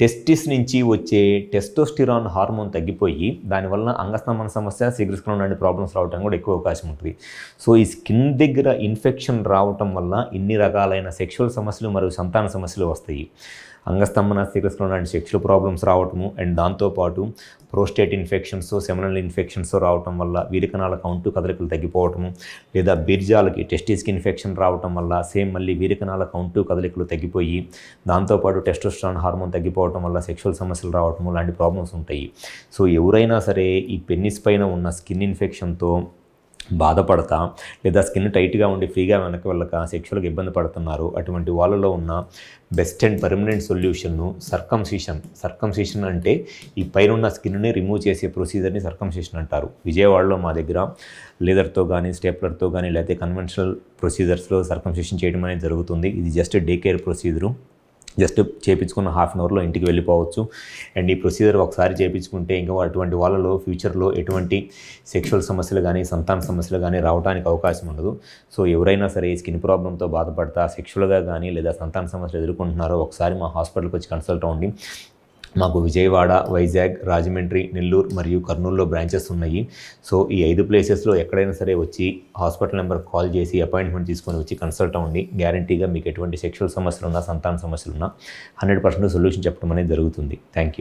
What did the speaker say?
Testis నుంచి వచ్చే testosterone hormone తగ్గిపోయి దానివల్ల అంగస్తంభన సమస్య, శీఘ్రస్ఖలనం లాంటి ప్రాబ్లమ్స్ రావడానికి కూడా ఎక్కువ అవకాశం ఉంటుంది. సో ఈ స్కిన్ దగ్గర ఇన్ఫెక్షన్ రావటం వల్ల ఇన్ని రకాలైన సెక్షువల్ సమస్యలు మరియు సంతాన సమస్యలు వస్తాయి. అంగస్తంభన, శీఘ్రస్ఖలనం లాంటి సెక్షువల్ ప్రాబ్లమ్స్ రావటము అండ్ దాంతోపాటు ప్రోస్టేట్ ఇన్ఫెక్షన్స్, సెమినల్ ఇన్ఫెక్షన్స్ రావటం వల్ల వీరికణాల కౌంటు కదలికలు తగ్గిపోవటము, లేదా బీర్జాలకి టెస్టిస్కి ఇన్ఫెక్షన్ రావటం వల్ల సేమ్ మళ్ళీ వీరికణాల కౌంటు కదలికలు తగ్గిపోయి దాంతోపాటు టెస్టోస్టెరాన్ హార్మోన్ తగ్గిపోవటం వల్ల సెక్షువల్ సమస్యలు రావటము లాంటి ప్రాబ్లమ్స్ ఉంటాయి. సో ఎవరైనా సరే ఈ పెన్నిస్ పైన ఉన్న స్కిన్ ఇన్ఫెక్షన్తో బాధపడతా లేదా స్కిన్ టైట్గా ఉండి ఫ్రీగా వెనక్కి వెళ్ళక సెక్షువల్గా ఇబ్బంది పడుతున్నారు, అటువంటి వాళ్ళలో ఉన్న బెస్ట్ అండ్ పర్మనెంట్ సొల్యూషన్ను సర్కంసిషన్ అంటే ఈ పైన స్కిన్ని రిమూవ్ చేసే ప్రొసీజర్ని సర్కంసిషన్ అంటారు. విజయవాడలో మా దగ్గర లేదర్తో కానీ స్టేప్లర్తో కానీ లేకపోతే కన్వెన్షనల్ ప్రొసీజర్స్లో సర్కంసిషన్ చేయడం అనేది జరుగుతుంది. ఇది just day care procedure. Just చేయించుకున్న హాఫ్ అన్ అవర్లో ఇంటికి వెళ్ళిపోవచ్చు. అండ్ ఈ ప్రొసీజర్ ఒకసారి చేయించుకుంటే ఇంకా అటువంటి వాళ్ళలో ఫ్యూచర్లో ఎటువంటి సెక్షువల్ సమస్యలు కానీ సంతాన సమస్యలు కానీ రావడానికి అవకాశం ఉండదు. సో ఎవరైనా సరే స్కిన్ ప్రాబ్లంతో బాధపడతా సెక్షువల్గా కానీ లేదా సంతాన సమస్యలు ఎదుర్కొంటున్నారో ఒకసారి మా హాస్పిటల్కి వచ్చి కన్సల్ట్ అవ్వండి. మాకు విజయవాడ, వైజాగ్, రాజమండ్రి, నెల్లూరు మరియు కర్నూలులో బ్రాంచెస్ ఉన్నాయి. సో ఈ 5 ప్లేసెస్లో ఎక్కడైనా సరే వచ్చి హాస్పిటల్ నెంబర్కి కాల్ చేసి అపాయింట్మెంట్ తీసుకొని వచ్చి కన్సల్ట్ అవ్వండి. గ్యారంటీగా మీకు ఎటువంటి సెక్షువల్ సమస్యలు ఉన్నా, సంతాన సమస్యలు ఉన్నా 100% సొల్యూషన్ చెప్పడం అనేది జరుగుతుంది. Thank you.